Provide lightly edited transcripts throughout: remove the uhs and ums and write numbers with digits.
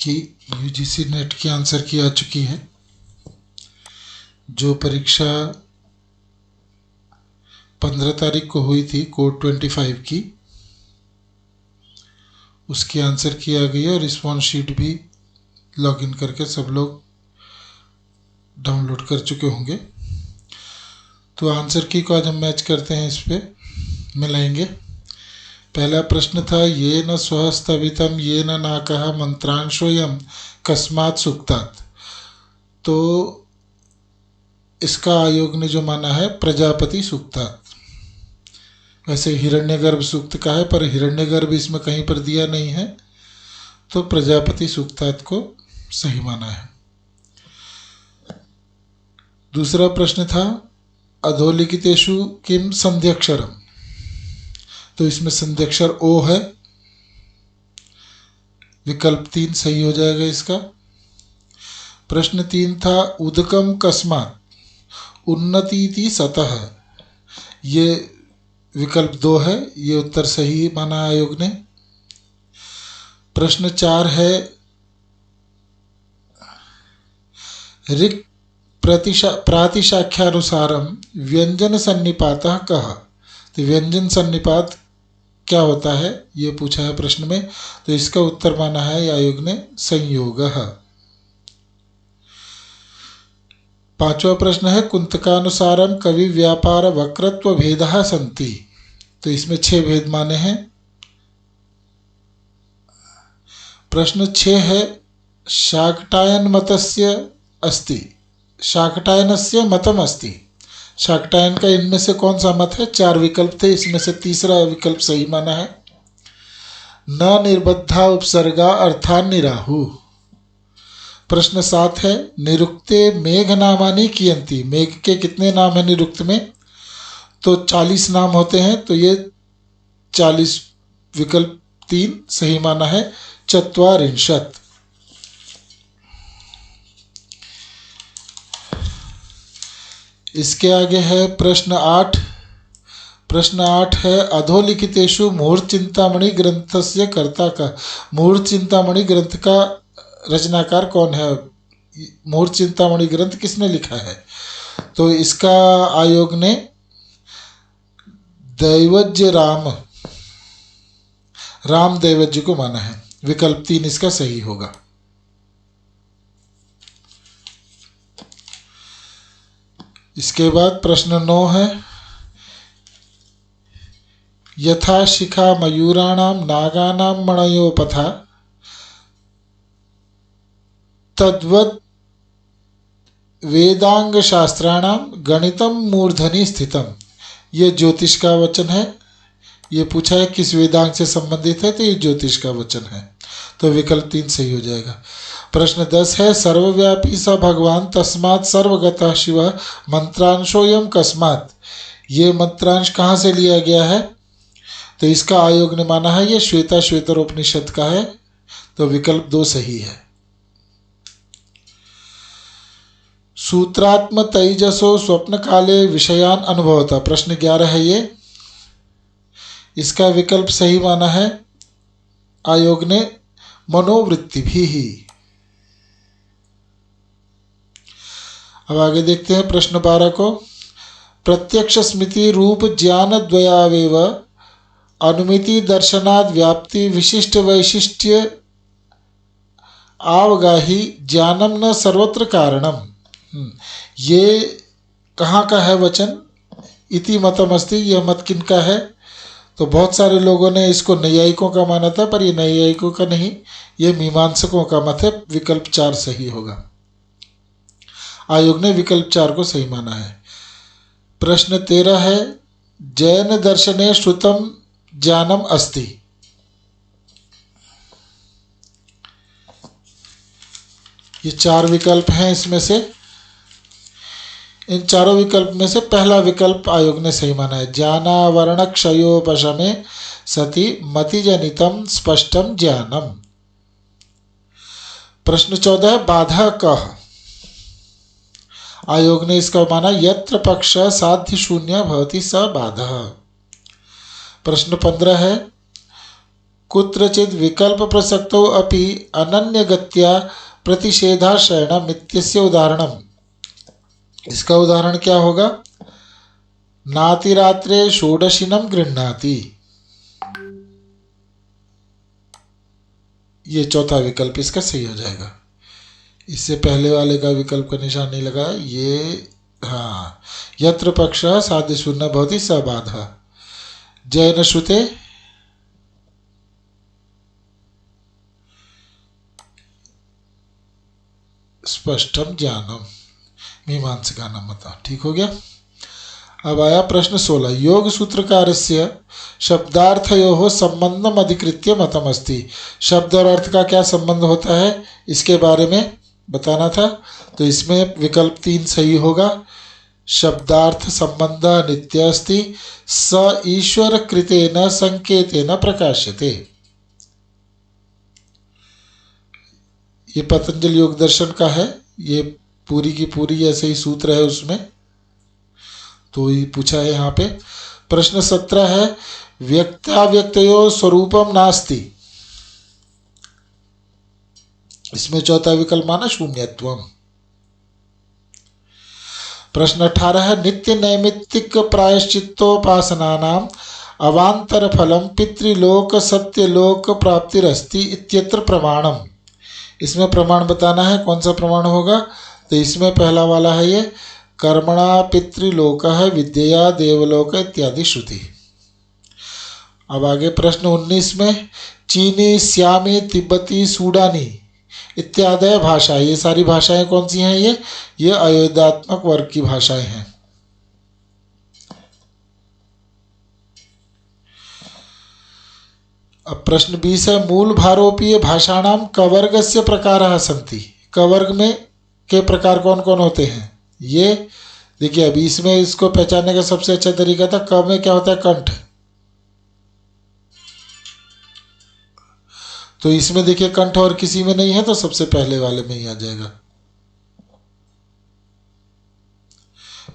की UGC net की answer की आ चुकी है। जो परीक्षा 15 तारीख को हुई थी कोड 25 की, उसकी आंसर की आ गई है और रिस्पॉन्स शीट भी लॉगिन करके सब लोग डाउनलोड कर चुके होंगे। तो आंसर की को आज हम मैच करते हैं, इस पे मिलाएंगे। पहला प्रश्न था ये न स्वहस्तवितम ये न नाकः मंत्रांशोयम कस्मात् सूक्तात्। तो इसका आयोग ने जो माना है प्रजापति सूक्तात्। वैसे हिरण्यगर्भ सूक्त का है, पर हिरण्यगर्भ इसमें कहीं पर दिया नहीं है, तो प्रजापति सूक्तात् को सही माना है। दूसरा प्रश्न था अधोलिखितेषु किम संध्यक्षरम। तो इसमें संध्यक्षर ओ है, विकल्प 3 सही हो जाएगा इसका। प्रश्न 3 था उदकम कस्मात् उन्नतीति सतः। ये विकल्प 2 है, ये उत्तर सही माना आयोग ने। प्रश्न 4 है ऋक् प्रातिशाख्यानुसारम व्यंजन सन्निपातः कः। तो व्यंजन सन्निपात क्या होता है ये पूछा है प्रश्न में। तो इसका उत्तर माना है आयोग ने संयोगः। पांचवा प्रश्न है कुंतकानुसारम कवि व्यापार वक्रत्व भेदः सन्ति। तो इसमें 6 भेद माने हैं। प्रश्न 6 है शाकटायन मतस्य अस्ति, शाकटायनस्य मतम अस्ति। शाकटायन का इनमें से कौन सा मत है? 4 विकल्प थे, इसमें से तीसरा विकल्प सही माना है। न निर्बद्धा उपसर्गा अर्थान निराहु। प्रश्न 7 है निरुक्ते मेघ नामानि कियन्ति। मेघ के कितने नाम हैं निरुक्त में? तो 40 नाम होते हैं, तो ये 40 विकल्प 3 सही माना है, चत्वारिंशत्। इसके आगे है प्रश्न 8। प्रश्न 8 है अधोलिखितेषु मुहूर्तचिंतामणि ग्रंथस्य कर्ता का। मुहूर्तचिंतामणि ग्रंथ का रचनाकार कौन है? मुहूर्तचिंतामणि ग्रंथ किसने लिखा है? तो इसका आयोग ने दैवज्य राम दैवज्य को माना है। विकल्प 3 इसका सही होगा। इसके बाद प्रश्न 9 है यथा शिखा मयूराणाम नागानाम मणयो पथा तद्वत् वेदांग शास्त्राणाम गणितम मूर्धनि स्थितम। ये ज्योतिष का वचन है। ये पूछा है किस वेदांग से संबंधित है, तो ये ज्योतिष का वचन है। तो विकल्प 3 सही हो जाएगा। प्रश्न 10 है सर्वव्यापी स भगवान तस्मात् सर्वगतः शिव मंत्रांशोयम कस्मात्। ये मंत्रांश कहाँ से लिया गया है? तो इसका आयोग ने माना है ये श्वेताश्वेतरोपनिषद का है। तो विकल्प 2 सही है। सूत्रात्म तैजसो स्वप्न काले विषयान अनुभवता। प्रश्न 11 है ये। इसका विकल्प सही माना है आयोग ने मनोवृत्ति भी ही। अब आगे देखते हैं प्रश्न 12 को। प्रत्यक्ष स्मृति रूप ज्ञान द्वयावेव अनुमिति दर्शनाद व्याप्ति विशिष्ट वैशिष्ट्य आवगाही ज्ञानम न सर्वत्र कारणम। ये कहाँ का है वचन? इति मतमस्ति। यह मत किनका है? तो बहुत सारे लोगों ने इसको नैयायिकों का माना था, पर ये नैयायिकों का नहीं, ये मीमांसकों का मत है। विकल्प 4 सही होगा। आयोग ने विकल्प 4 को सही माना है। प्रश्न 13 है जैन दर्शने श्रुतम ज्ञानम अस्ति। ये 4 विकल्प हैं, इसमें से इन चारों विकल्प में से पहला विकल्प आयोग ने सही माना है। ज्ञानावरण क्षयोपशमे सति मतिजनितम स्पष्टम ज्ञानम। प्रश्न 14 है बाधा कः। आयोग ने इसका माना यत्र पक्ष साध्य शून्य भवति स बाधः। प्रश्न 15 है कुत्रचित् विकल्प प्रसक्तौ अपि अनन्यगत्या प्रतिषेधाश्रयणम् इत्यस्य उदाहरणम्। इसका उदाहरण क्या होगा? नातिरात्रे षोडशिनं गृह्णाति। ये चौथा विकल्प इसका सही हो जाएगा। इससे पहले वाले का विकल्प का निशान नहीं लगा। ये हाँ, यत्र पक्षः साध्यशून्य भवति स बाधः। जैन श्रुते स्पष्टम ज्ञानम मीमांसका न मता। ठीक हो गया। अब आया प्रश्न 16। योग सूत्रकारस्य शब्दार्थयोः संबंधम अधिकृत्य मतमस्ति। शब्द और अर्थ का क्या संबंध होता है इसके बारे में बताना था। तो इसमें विकल्प 3 सही होगा। शब्दार्थ संबंध नित्य अस्ति, स ईश्वर कृतेन संकेतेन प्रकाश्यते। ये पतंजलि योग दर्शन का है। ये पूरी की पूरी ऐसे ही सूत्र है उसमें, तो ये पूछा है यहाँ पे। प्रश्न 17 है व्यक्ताव्यक्तयो स्वरूपम नास्ति। इसमें चौथा विकल्प माना शून्यत्वम। प्रश्न 18 है नित्य नैमित्तिक प्रायश्चित्तोपासनानाम अवांतर फलम पितृलोक सत्यलोक प्राप्तिरस्ति इत्यत्र प्रमाणम। इसमें प्रमाण बताना है। कौन सा प्रमाण होगा? तो इसमें पहला वाला है ये कर्मणा पितृलोक है विद्या देवलोक इत्यादि श्रुति। अब आगे प्रश्न 19 में चीनी श्यामी तिब्बती सूडानी इत्यादि भाषा, ये सारी भाषाएं कौन सी हैं? ये अयोध्यात्मक वर्ग की भाषाएं हैं। अब प्रश्न 20 है मूल भारोपीय भाषाणाम कवर्गस्य प्रकाराः सन्ति। कवर्ग में के प्रकार कौन कौन होते हैं? ये देखिए, अभी इसमें इसको पहचानने का सबसे अच्छा तरीका था। क में क्या होता है? कंठ। तो इसमें देखिए कंठ और किसी में नहीं है, तो सबसे पहले वाले में ही आ जाएगा।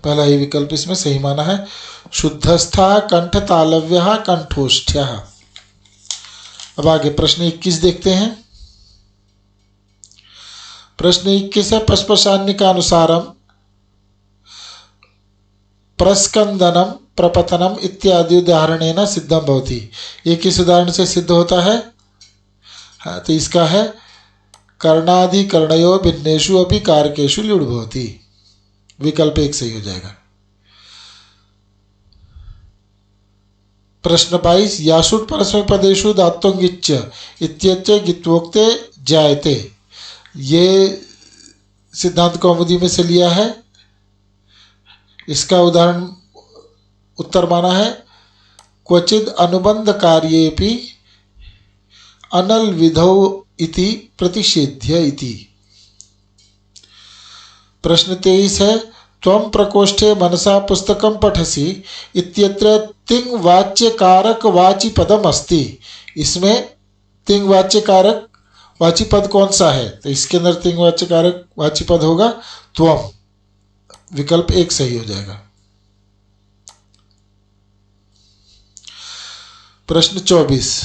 पहला ही विकल्प इसमें सही माना है। शुद्धस्था कंठ तालव्य कंठोष्ठ्य। अब आगे प्रश्न 21 देखते हैं। प्रश्न 21 है पश्पशान्य का अनुसारम प्रस्कंदनम प्रपतनम इत्यादि उदाहरणेन सिद्धम भवति। ये किस उदाहरण से सिद्ध होता है? हाँ, तो इसका है कर्णाधिकरणयो भिन्नेषु अपि कारकेषु ल्युड् भवति। विकल्प 1 सही हो जाएगा। प्रश्न 22 यासुट परस्मैपदेषु धात्वंगिच्च इत्येत्य गित्वोक्ते जायते। ये सिद्धांत कौमुदी में से लिया है। इसका उदाहरण उत्तर माना है क्वचिद अनुबंध कार्येपि अनल विधौ इति प्रतिषेध्य इति। प्रश्न 23 है त्वं प्रकोष्ठे मनसा पुस्तकं पठसि इत्यत्र तिंग वाच्य कारक वाची पदम अस्ति। इसमें तिंग वाच्य कारक वाची पद कौन सा है? तो इसके अंदर तिंग वाच्य कारक वाची पद होगा त्वम। विकल्प 1 सही हो जाएगा। प्रश्न 24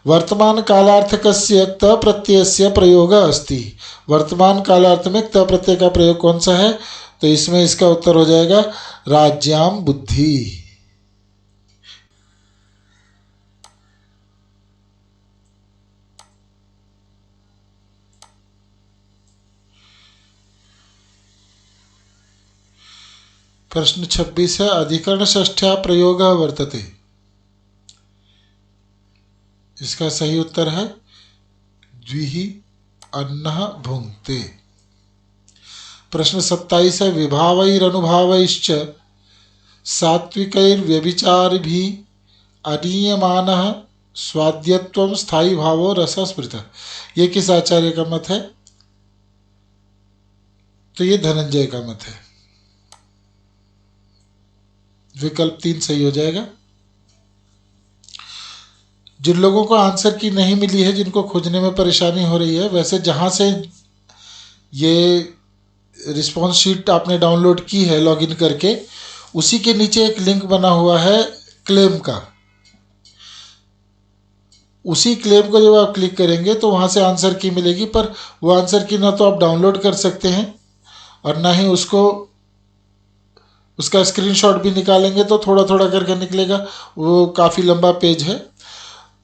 वर्तमान कालार्थकस्य त प्रत्ययस्य प्रयोग अस्ति। वर्तमान कालार्थ में त प्रत्यय का प्रयोग कौन सा है? तो इसमें इसका उत्तर हो जाएगा राज्याम बुद्धि। प्रश्न 26 है अधिकरण षष्ठ्या प्रयोग वर्तते। इसका सही उत्तर है द्विहि अन्नः भुंक्ते। प्रश्न 27 है विभावैरनुभावैश्च सात्विकैर्व्यभिचारिभिः अनीयमानः स्वाद्यत्वं स्थायी भावो रसस्मृतः। ये किस आचार्य का मत है? तो ये धनंजय का मत है। विकल्प 3 सही हो जाएगा। जिन लोगों को आंसर की नहीं मिली है, जिनको खोजने में परेशानी हो रही है, वैसे जहाँ से ये रिस्पॉन्स शीट आपने डाउनलोड की है लॉगिन करके, उसी के नीचे एक लिंक बना हुआ है क्लेम का। उसी क्लेम को जब आप क्लिक करेंगे तो वहाँ से आंसर की मिलेगी, पर वो आंसर की ना तो आप डाउनलोड कर सकते हैं और ना ही उसका स्क्रीनशॉट भी निकालेंगे तो थोड़ा थोड़ा करके निकलेगा, वो काफ़ी लंबा पेज है।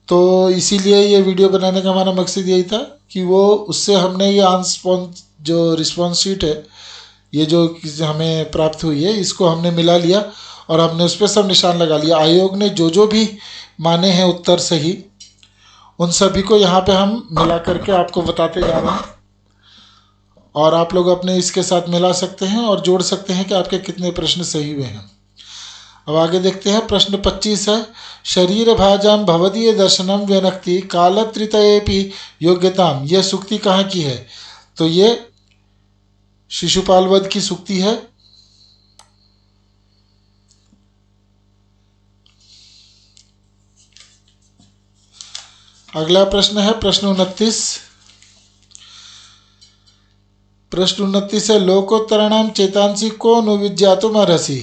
तो इसीलिए ये वीडियो बनाने का हमारा मकसद यही था कि वो उससे हमने ये जो रिस्पॉन्स शीट है, ये जो हमें प्राप्त हुई है, इसको हमने मिला लिया और हमने उस पर सब निशान लगा लिया। आयोग ने जो जो भी माने हैं उत्तर सही, उन सभी को यहाँ पे हम मिला करके आपको बताते जा रहे हैं और आप लोग अपने इसके साथ मिला सकते हैं और जोड़ सकते हैं कि आपके कितने प्रश्न सही हुए हैं। अब आगे देखते हैं। प्रश्न 25 है, शरीर भाजाम भवदीय दर्शनम व्यनक्ति कालत्रितयेपि योग्यताम। यह सूक्ति कहाँ की है? तो ये शिशुपाल वध की सूक्ति है। अगला प्रश्न है प्रश्न 29। प्रश्न 29 है, लोकोत्तराणाम चेतांसी को नुविज्ञातुम अर्हसि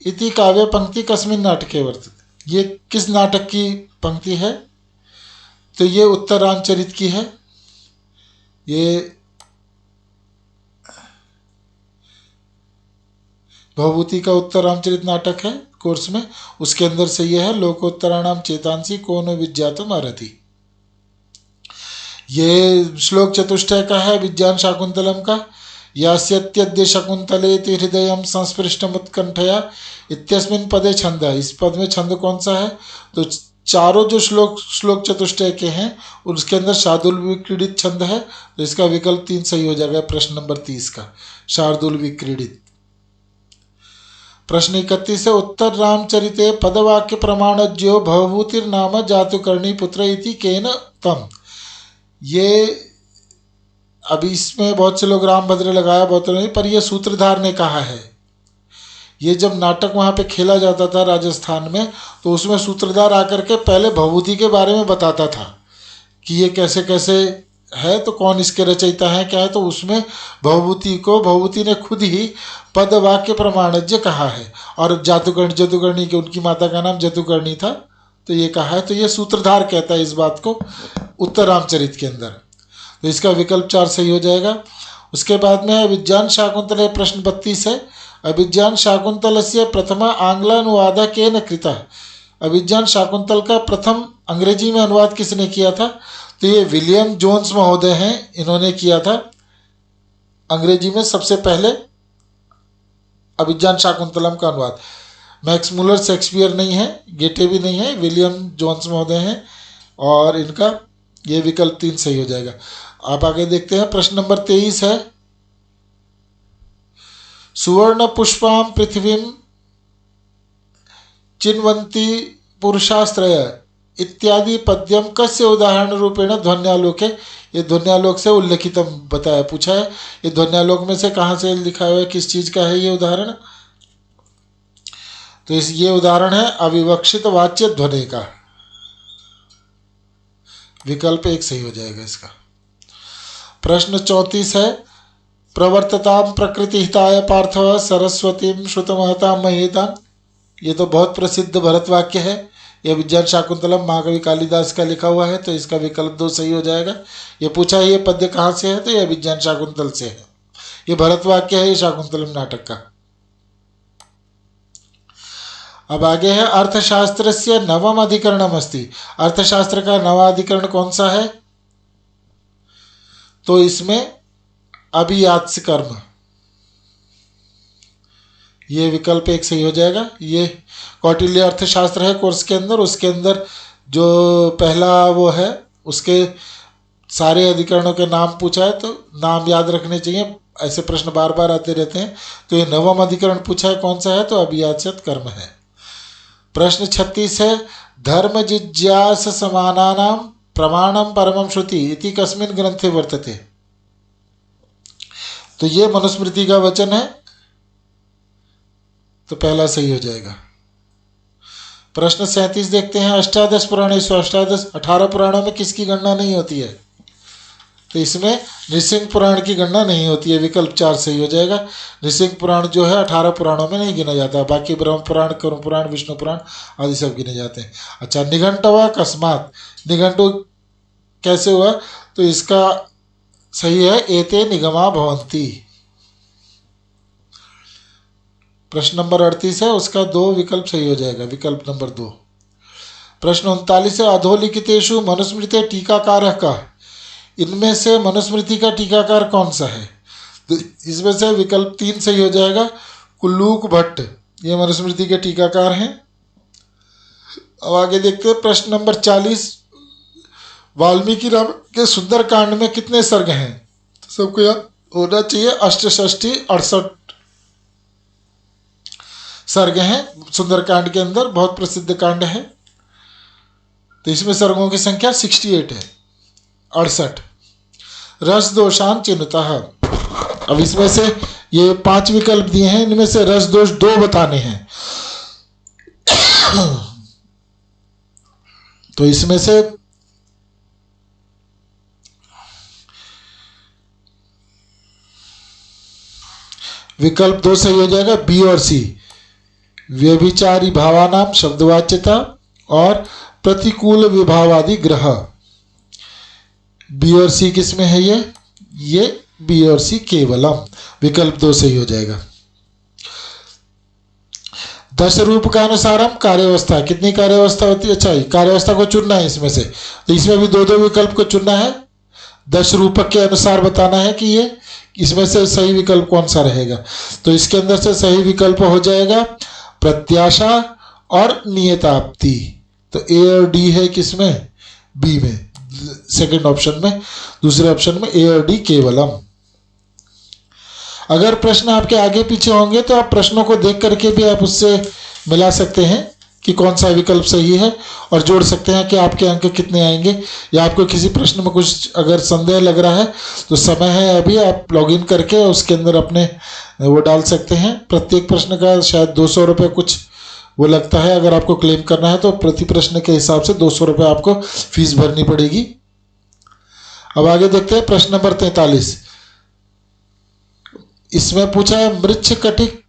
इति काव्य पंक्ति कस्मिन् नाटके वर्तते। ये किस नाटक की पंक्ति है? तो ये उत्तर रामचरित की है। ये भवभूति का उत्तर रामचरित नाटक है कोर्स में, उसके अंदर से ये है, लोकोत्तराणाम चेतांसी को नुविज्ञातुम अर्हति। ये श्लोक चतुष्टय का है, विज्ञान शाकुंतलम का। यास्यत्यद्य शकुंतलेति हृदयं संस्पृष्टमुत्कंठया इत्यस्मिन् पदे छंद। इस पद में छंद कौन सा है? तो चारों जो श्लोक चतुष्टय के हैं उसके अंदर शार्दूल विक्रीडित छंद है, तो इसका विकल्प 3 सही हो जाएगा प्रश्न नंबर 30 का, शार्दूल विक्रीडित। प्रश्न 31 है, उत्तर रामचरिते पदवाक्य प्रमाणज्यो भवभूतिर्नाम जातुकर्णी पुत्र इति केन तम। ये अभी इसमें बहुत से लोग रामभद्र लगाया, बहुत नहीं, पर यह सूत्रधार ने कहा है। ये जब नाटक वहाँ पे खेला जाता था राजस्थान में, तो उसमें सूत्रधार आकर के पहले भवभूति के बारे में बताता था कि ये कैसे कैसे है, तो कौन इसके रचयिता है, क्या है। तो उसमें भवभूति ने खुद ही पद वाक्य प्रमाणज्य कहा है, और जदुकर्णी की उनकी माता का नाम जदुकर्णी था, तो ये कहा है। तो ये सूत्रधार कहता है इस बात को उत्तर रामचरित के अंदर, तो इसका विकल्प 4 सही हो जाएगा। उसके बाद में अभिज्ञान शाकुंतल प्रश्न 32 है, अभिज्ञान शाकुंतल से प्रथम आंग्लानुवाद केन कृतः। अभिज्ञान शाकुंतल का प्रथम अंग्रेजी में अनुवाद किसने किया था? तो ये विलियम जोन्स महोदय हैं, इन्होंने किया था अंग्रेजी में सबसे पहले अभिज्ञान शाकुंतलम का अनुवाद। मैक्स मुलर शेक्सपियर नहीं है, गेटे भी नहीं है, विलियम जोन्स महोदय हैं, और इनका ये विकल्प 3 सही हो जाएगा। आप आगे देखते हैं। प्रश्न नंबर 23 है, सुवर्ण पुष्पां पृथ्वीं चिन्वन्ति पुरुषाश्रय इत्यादि पद्यम कस्य उदाहरण रूपेण ध्वन्यालोके। ये ध्वन्यालोक से उल्लेखित बताया, पूछा है। ये ध्वन्यालोक में से कहाँ से लिखा हुआ है, किस चीज का है ये उदाहरण? तो ये उदाहरण है अविवक्षित वाच्य ध्वनि का। विकल्प 1 सही हो जाएगा इसका। प्रश्न 34 है, प्रवर्तताम प्रकृति हिताय पार्थव सरस्वतीम श्रुतमहताम महेताम। ये तो बहुत प्रसिद्ध भरत वाक्य है, यह विज्ञान शाकुंतलम महाकवि कालिदास का लिखा हुआ है, तो इसका विकल्प 2 सही हो जाएगा। ये पूछा है ये पद्य कहाँ से है, तो यह विज्ञान शाकुंतल से है। ये भरत वाक्य है, ये शाकुंतलम नाटक का। अब आगे है, अर्थशास्त्र से नवम अधिकरणम अस्ति। अर्थशास्त्र का नवा अधिकरण कौन सा है? तो इसमें अभियात्स्य कर्म, ये विकल्प 1 सही हो जाएगा। ये कौटिल्य अर्थशास्त्र है कोर्स के अंदर, उसके अंदर जो पहला वो है उसके सारे अधिकरणों के नाम पूछा है, तो नाम याद रखने चाहिए, ऐसे प्रश्न बार बार आते रहते हैं। तो ये नवम अधिकरण पूछा है कौन सा है, तो अभियात्स्य कर्म है। प्रश्न 36 है, धर्म जिज्ञास समानानां प्रमाणम परमं श्रुति इति कस्मिन् ग्रंथे वर्तते। तो ये मनुस्मृति का वचन है, तो पहला सही हो जाएगा। प्रश्न 37 देखते हैं, अष्टादश पुराणेषु अष्टादश 18 पुराणों में किसकी गणना नहीं होती है? तो इसमें नृसिंह पुराण की गणना नहीं होती है, विकल्प 4 सही हो जाएगा। नृसिंह पुराण जो है 18 पुराणों में नहीं गिना जाता, बाकी ब्रह्म पुराण, कर्ण पुराण, विष्णु पुराण आदि सब गिने जाते हैं। अच्छा, निघंटवा अकस्मात, निघंटु कैसे हुआ? तो इसका सही है एते निगमा भवंती। प्रश्न नंबर 38 है, उसका 2 विकल्प सही हो जाएगा, विकल्प नंबर 2। प्रश्न 39 है, अधोलिखितेषु मनुस्मृते टीकाकारः कः? इनमें से मनुस्मृति का टीकाकार कौन सा है? तो इसमें से विकल्प 3 सही हो जाएगा, कुल्लूक भट्ट, ये मनुस्मृति के टीकाकार हैं। अब आगे देखते हैं प्रश्न नंबर 40, वाल्मीकि रामायण के सुंदरकांड में कितने सर्ग हैं? तो सबको याद होना चाहिए, 68 68 सर्ग हैं सुंदरकांड के अंदर, बहुत प्रसिद्ध कांड है। तो इसमें सर्गों की संख्या 68 है, 68। रस दोषान चिन्हतः, अब इसमें से ये 5 विकल्प दिए हैं, इनमें से रस दोष 2 बताने हैं। तो इसमें से विकल्प 2 सही हो जाएगा, बी और सी। व्यभिचारी भावानाम शब्दवाच्यता और प्रतिकूल विभावादि ग्रह, बी और सी किसमें है? ये बी और सी केवलम, विकल्प 2 सही हो जाएगा। 10 रूप का अनुसारम कार्यावस्था, कितनी कार्यावस्था होती है? अच्छा, कार्यावस्था को चुनना है इसमें से, तो इसमें भी 2 विकल्प को चुनना है। 10 रूपक के अनुसार बताना है कि ये इसमें से सही विकल्प कौन सा रहेगा। तो इसके अंदर से सही विकल्प हो जाएगा प्रत्याशा और नियताप्ति। तो ए और डी है किसमें? बी में, सेकंड ऑप्शन में, दूसरे ऑप्शन में ए और डी केवलम। अगर प्रश्न आपके आगे पीछे होंगे तो आप प्रश्नों को देख करके भी आप उससे मिला सकते हैं कि कौन सा विकल्प सही है और जोड़ सकते हैं कि आपके अंक कितने आएंगे। या आपको किसी प्रश्न में कुछ अगर संदेह लग रहा है तो समय है अभी, आप लॉगिन करके उसके अंदर अपने वो डाल सकते हैं। प्रत्येक प्रश्न का शायद 200 रुपये कुछ वो लगता है, अगर आपको क्लेम करना है तो प्रति प्रश्न के हिसाब से 200 रुपये आपको फीस भरनी पड़ेगी। अब आगे देखते हैं प्रश्न नंबर 43। इसमें पूछा है मृच्छकटिक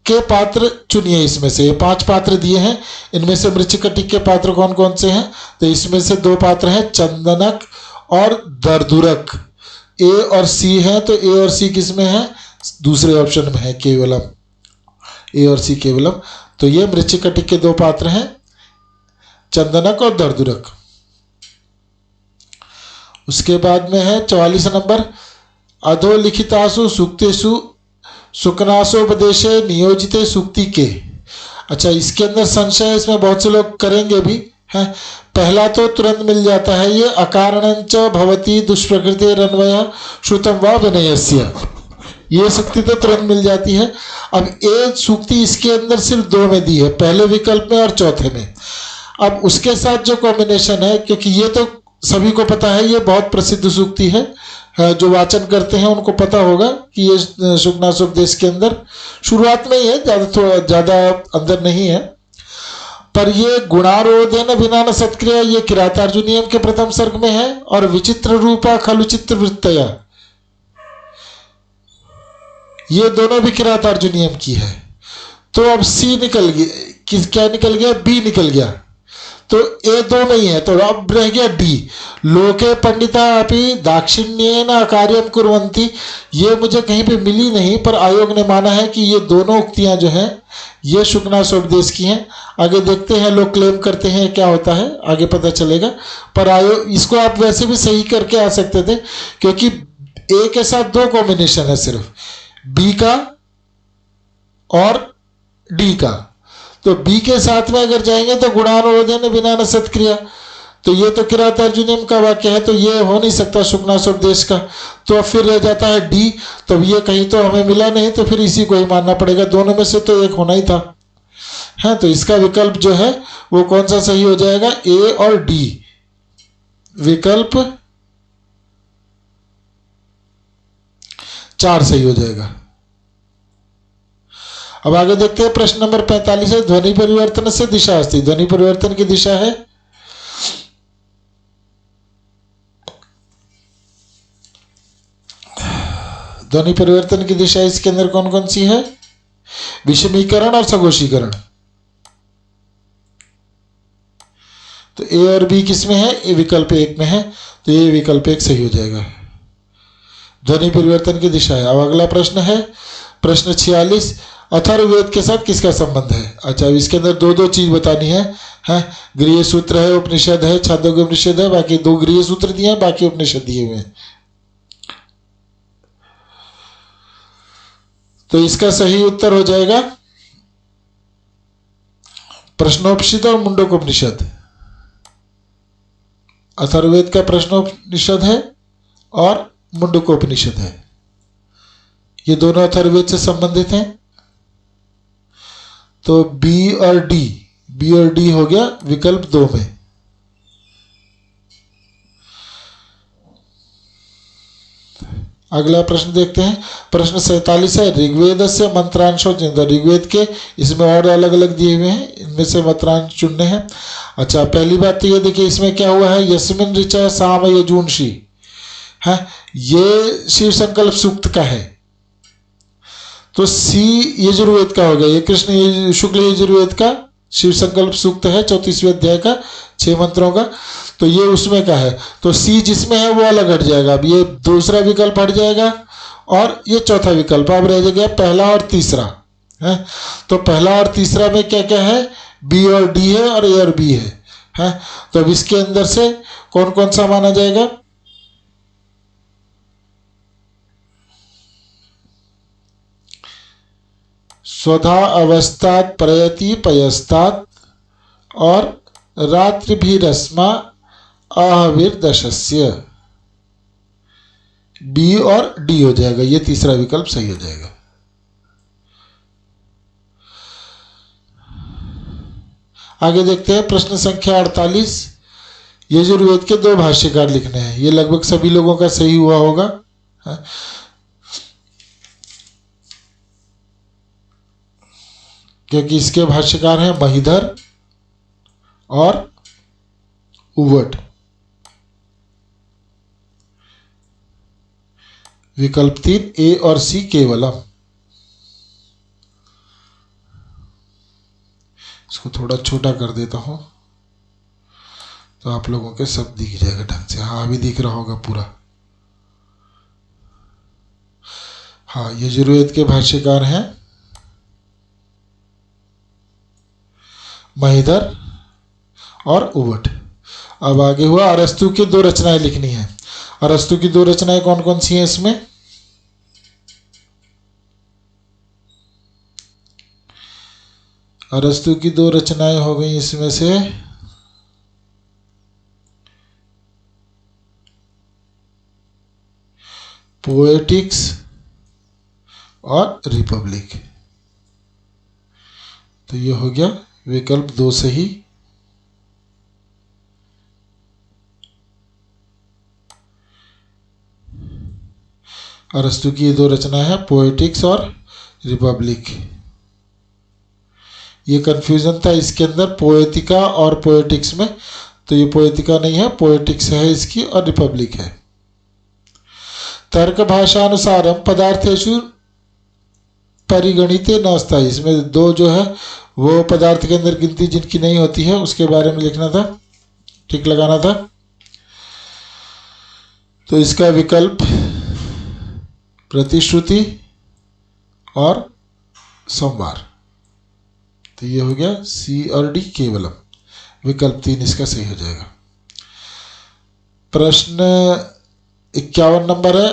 के पात्र चुनिए, इसमें से 5 पात्र दिए हैं, इनमें से मृच्छकटिक के पात्र कौन कौन से हैं? तो इसमें से 2 पात्र हैं, चंदनक और दर्दुरक। ए और सी है, तो ए और सी किसमें है? दूसरे ऑप्शन में है, केवलम, ए और सी केवलम। तो ये मृच्छकटिक के 2 पात्र हैं, चंदनक और दर्दुरक। उसके बाद में है 44 नंबर, अधोलिखितासु सूक्तेषु सुकनासोपदेशे नियोजिते सूक्ति के। अच्छा, इसके अंदर संशय है, इसमें बहुत से लोग करेंगे भी हैं। पहला तो तुरंत मिल जाता है, ये अकारणंच भवति दुष्प्रकृतिरन्वय श्रुतम वा विनयस्य, ये सूक्ति तो तुरंत मिल जाती है। अब एक सूक्ति इसके अंदर सिर्फ 2 में दी है, पहले विकल्प में और चौथे में। अब उसके साथ जो कॉम्बिनेशन है, क्योंकि ये तो सभी को पता है, ये बहुत प्रसिद्ध सूक्ति है, जो वाचन करते हैं उनको पता होगा कि ये शुकनासोपदेश के अंदर शुरुआत में ही है, ज़्यादा अंदर नहीं है। पर ये गुणारोधन बिना न सत्क्रिया, ये किरातार्जुनीयम के प्रथम सर्ग में है। और विचित्र रूपा खलु चित्र वृत्तया, ये दोनों भी किरातार्जुनीयम की है। तो अब सी निकल गया, क्या निकल गया? बी निकल गया। तो ए 2 में ही है, तो अब रह गया डी। लोके पंडिता अपि दाक्षिण्येन कार्य कुर्वन्ति, ये मुझे कहीं पे मिली नहीं, पर आयोग ने माना है कि ये दोनों उक्तियां जो हैं ये शुकनासोपदेश की हैं। आगे देखते हैं लोग क्लेम करते हैं क्या होता है, आगे पता चलेगा। पर आयोग इसको आप वैसे भी सही करके आ सकते थे, क्योंकि ए के साथ 2 कॉम्बिनेशन है, सिर्फ बी का और डी का। तो बी के साथ में अगर जाएंगे तो गुणानुरोधन बिना न सत्क्रिया, तो ये तो किरातार्जुनीयम का वाक्य है, तो ये हो नहीं सकता शुकनासोपदेश का। तो अब फिर रह जाता है डी, तो ये कहीं तो हमें मिला नहीं, तो फिर इसी को ही मानना पड़ेगा, दोनों में से तो एक होना ही था, है। तो इसका विकल्प जो है वो कौन सा सही हो जाएगा? ए और डी, विकल्प 4 सही हो जाएगा। अब आगे देखते हैं प्रश्न नंबर 45 है, ध्वनि परिवर्तन से दिशा अस्ति, ध्वनि परिवर्तन की दिशा है ध्वनि परिवर्तन की दिशा इसके अंदर कौन कौन सी है? विषमीकरण और सघोषीकरण। तो ए और बी किस में है? ए विकल्प 1 में है, तो ये विकल्प 1 सही हो जाएगा। ध्वनि परिवर्तन की दिशा है। अब अगला प्रश्न है प्रश्न 46, अथर्ववेद के साथ किसका संबंध है? अच्छा, इसके अंदर दो दो चीज बतानी है। गृह सूत्र है, उपनिषद है, छांदोग्य उपनिषद है, बाकी 2 गृह सूत्र दिए हैं, बाकी उपनिषद दिए हुए हैं। तो इसका सही उत्तर हो जाएगा प्रश्नोपनिषद और मुंडकोपनिषद। अथर्ववेद का प्रश्नोपनिषद है और मुंडकोपनिषद है, ये दोनों अथर्ववेद से संबंधित हैं। तो बी और डी हो गया विकल्प 2 में। अगला प्रश्न देखते हैं, प्रश्न 47 है, ऋग्वेद से मंत्रांशों चिन्ह। ऋग्वेद के इसमें और अलग अलग दिए हुए हैं, इनमें से मंत्रांश चुनने हैं। अच्छा, पहली बात तो ये देखिए इसमें क्या हुआ है, यस्मिन ऋचा साम यजूंषि है, ये शिव संकल्प सूक्त का है। तो सी यजुर्वेद का हो गया, ये कृष्ण शुक्ल यजुर्वेद का शिव संकल्प सूक्त है, 34वें अध्याय का 6 मंत्रों का, तो ये उसमें का है। तो सी जिसमें है वो अलग हट जाएगा। अब ये दूसरा विकल्प हट जाएगा और ये चौथा विकल्प अब रह जाएगा पहला और तीसरा है। तो पहला और तीसरा में क्या क्या है, बी और डी है और ए और बी है। तो अब इसके अंदर से कौन कौन सा माना जाएगा? स्वधा अवस्थात प्रयति पयस्तात और रात्रिभिरस्मा आहविर्दशस्य, बी और डी हो जाएगा, ये तीसरा विकल्प सही हो जाएगा। आगे देखते हैं प्रश्न संख्या 48, यजुर्वेद के 2 भाष्यकार लिखने हैं। ये लगभग सभी लोगों का सही हुआ होगा, क्योंकि इसके भाष्यकार हैं महिधर और उवट। विकल्प 3 ए और सी केवलम। इसको थोड़ा छोटा कर देता हूं तो आप लोगों के सब दिख जाएगा ढंग से। हाँ, अभी दिख रहा होगा पूरा। हाँ, यजुर्वेद के भाष्यकार हैं महिधर और उवट। अब आगे हुआ अरस्तु की 2 रचनाएं लिखनी है। अरस्तु की 2 रचनाएं कौन कौन सी हैं इसमें? अरस्तु की 2 रचनाएं हो गई इसमें से पोएटिक्स और रिपब्लिक। तो ये हो गया विकल्प 2 सही। अरस्तु की ये 2 रचना है पोएटिक्स और रिपब्लिक। ये कंफ्यूजन था इसके अंदर पोएटिका और पोएटिक्स में, तो ये पोएटिका नहीं है, पोएटिक्स है इसकी और रिपब्लिक है। तर्क भाषानुसारम पदार्थेषु परिगणिते नास्ता, इसमें 2 जो है वो पदार्थ के अंदर गिनती जिनकी नहीं होती है उसके बारे में लिखना था, ठीक लगाना था। तो इसका विकल्प प्रतिश्रुति और सोमवार। तो ये हो गया सी और डी केवलम। विकल्प 3 इसका सही हो जाएगा। प्रश्न 51 नंबर है,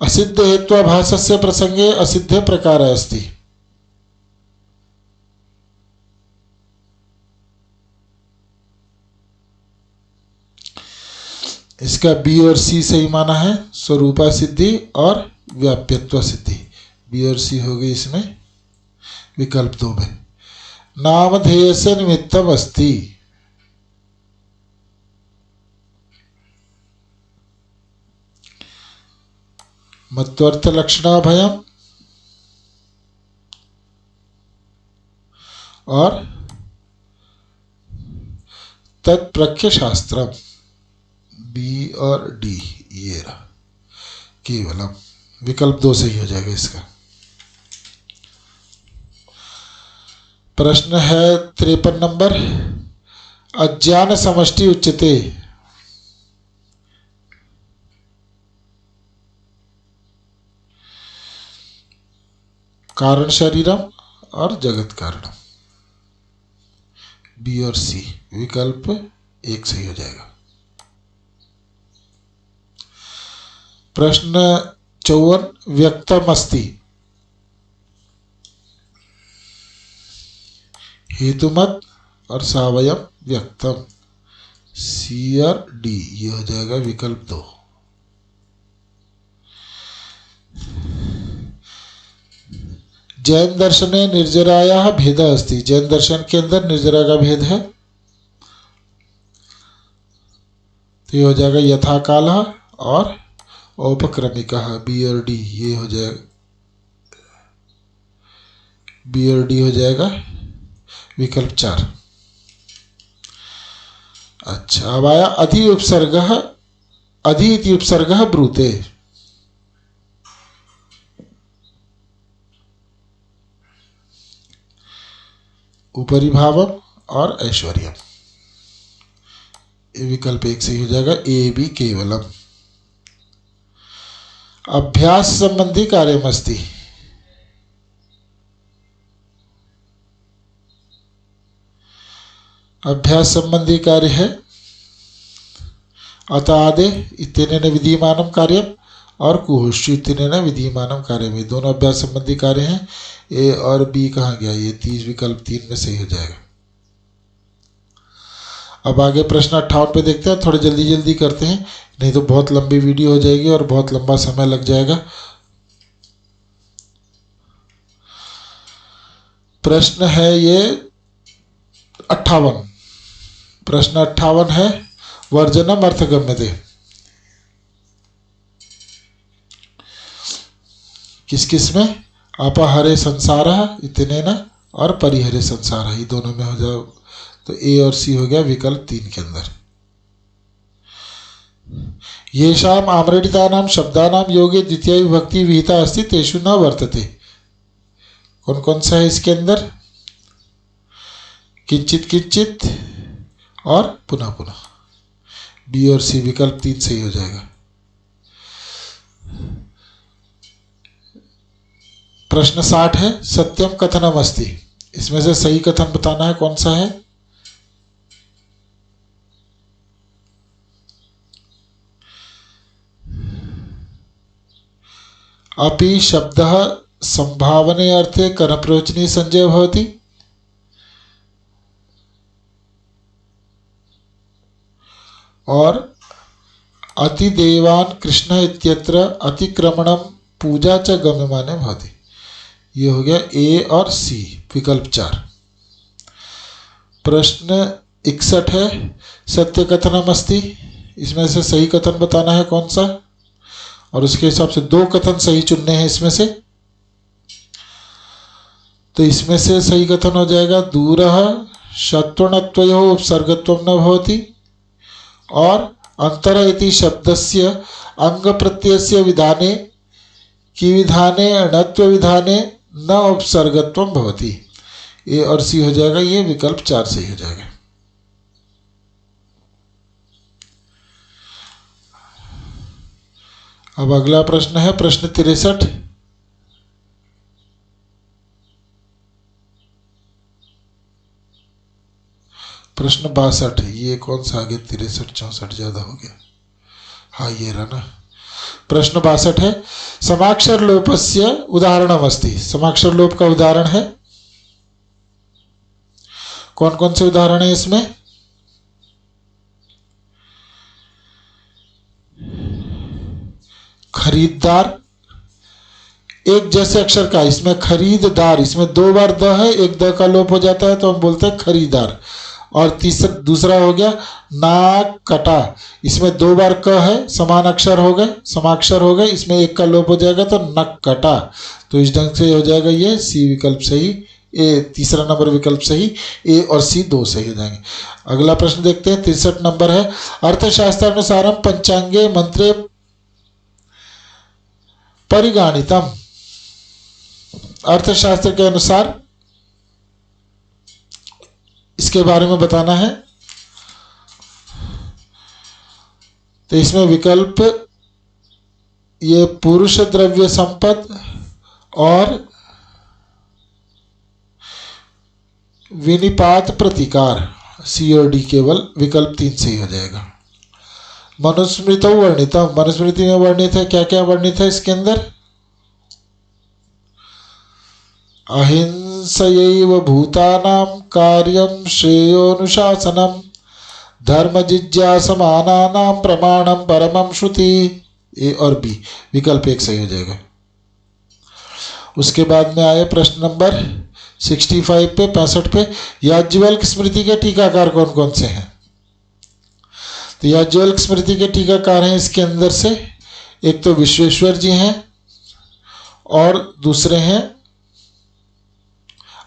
असिद्ध हेत्वाभासस्य प्रसंगे असिद्ध प्रकार अस्ति। इसका बी और सी सही माना है, स्वरूपा सिद्धि और व्याप्यत्व सिद्धि। बी और सी हो गई इसमें विकल्प 2 में। नामधेय से निमित्तम अस्ति, मत्वर्थ लक्षणाभयम और तत्प्रख्य शास्त्रम। बी और डी ये रहा केवलम। विकल्प 2 सही हो जाएगा इसका। प्रश्न है 53 नंबर, अज्ञान समष्टि उच्यते। कारण शरीरम और जगत कारणम, बी और सी, विकल्प 1 सही हो जाएगा। प्रश्न 54, व्यक्तमस्ति, हेतुमत और सावयव व्यक्तम, सी और डी, ये हो जाएगा विकल्प 2। जैन दर्शने निर्जरायाः भेदः अस्ति, जैन दर्शन के अंदर निर्जरा का भेद है, तो ये हो जाएगा यथा कालः और औपक्रमिकः, बी और डी, ये हो जाएगा, बी और डी हो जाएगा विकल्प 4। अच्छा, अब आया अधि उपसर्गः, अधि इति उपसर्गः ब्रूते। उपरि भावम और ऐश्वर्यम, विकल्प 1 सही हो जाएगा, ए बी केवलम। अभ्यास संबंधी कार्यमस्ति, अभ्यास संबंधी कार्य है अतादे इत्यनेन विधीयमानं कार्यम और कुहुष्टि इत्यनेन विधीयमानं कार्यम, ये दोनों अभ्यास संबंधी कार्य हैं। ए और बी कहाँ गया, ये 30 विकल्प 3 में सही हो जाएगा। अब आगे प्रश्न 58 पे देखते हैं, थोड़े जल्दी जल्दी करते हैं, नहीं तो बहुत लंबी वीडियो हो जाएगी और बहुत लंबा समय लग जाएगा। प्रश्न है ये 58, प्रश्न 58 है, वर्जनम अर्थगम्यते, किस किस में, अपहरे संसारः इत्यनेन और परिहरे संसारः, ये दोनों में हो जाए, तो ए और सी हो गया विकल्प 3 के अंदर। येषाम आम्रेडितानां शब्दानां योगे द्वितीय विभक्ति विहिता अस्ति तेषु न वर्तते, कौन कौन सा है इसके अंदर, किंचित किंचित और पुनः पुनः, बी और सी, विकल्प 3 सही हो जाएगा। प्रश्न 60 है, सत्यम कथनम अस्ति, इसमें से सही कथन बताना है, कौन सा है, अपि शब्दः संभावने अर्थे कर्मप्रयोजनी संजय भवति, और अतिदेवान् कृष्ण इत्यत्र अतिक्रमणम पूजा च गम्यमाने भवति, ये हो गया ए और सी, विकल्प 4। प्रश्न 61 है, सत्य कथनम अस्ति, इसमें से सही कथन बताना है कौन सा, और उसके हिसाब से 2 कथन सही चुनने हैं इसमें से, तो इसमें से सही कथन हो जाएगा दूरः शत्रुणत्वयोः उपसर्गत्वं न भवति, और अंतर इति शब्दस्य अंग प्रत्ययस्य विधाने कि विधाने णत्व विधाने न उपसर्गत्वं भवति, ए और सी हो जाएगा, ये विकल्प 4 सही हो जाएगा। अब अगला प्रश्न है प्रश्न 63, प्रश्न 62, ये कौन सा आगे 63 64 ज्यादा हो गया, हाँ ये रहा ना। प्रश्न 62 है, समाक्षर लोपस्य उदाहरणम अस्ति, समाक्षर लोप का उदाहरण है, कौन कौन से उदाहरण है इसमें, खरीददार, एक जैसे अक्षर का, इसमें खरीददार, इसमें 2 बार द है, एक द का लोप हो जाता है तो हम बोलते हैं खरीदार। और दूसरा हो गया नाक कटा, इसमें 2 बार क है, समान अक्षर हो गए, समाक्षर हो गए, इसमें एक का लोप हो जाएगा तो नक कटा, तो इस ढंग से हो जाएगा ये सी विकल्प सही, ए तीसरा नंबर विकल्प सही, ए और सी 2 सही हो जाएंगे। अगला प्रश्न देखते हैं 63 नंबर है, अर्थशास्त्रानुसारम पंचांगे मंत्रे परिगणितम, अर्थशास्त्र के अनुसार इसके बारे में बताना है। तो इसमें विकल्प ये पुरुष द्रव्य संपद और विनिपात प्रतिकार, सी और डी केवल विकल्प 3 सही हो जाएगा। मनुस्मृतो वर्णितम, मनुस्मृति में वर्णित है, क्या क्या वर्णित है इसके अंदर? अहिंसयैव भूतानां कार्यं श्रेयोनुशासनम धर्म जिज्ञासमानानां प्रमाणम परमं श्रुति, ए और बी विकल्प 1 सही हो जाएगा। उसके बाद में आए प्रश्न नंबर 65 पे 65 पे, याज्ञवल्क्य स्मृति के टीकाकार कौन कौन से हैं? तो याज्ञवल्क्य स्मृति के टीकाकार हैं इसके अंदर से, एक तो विश्वेश्वर जी हैं और दूसरे हैं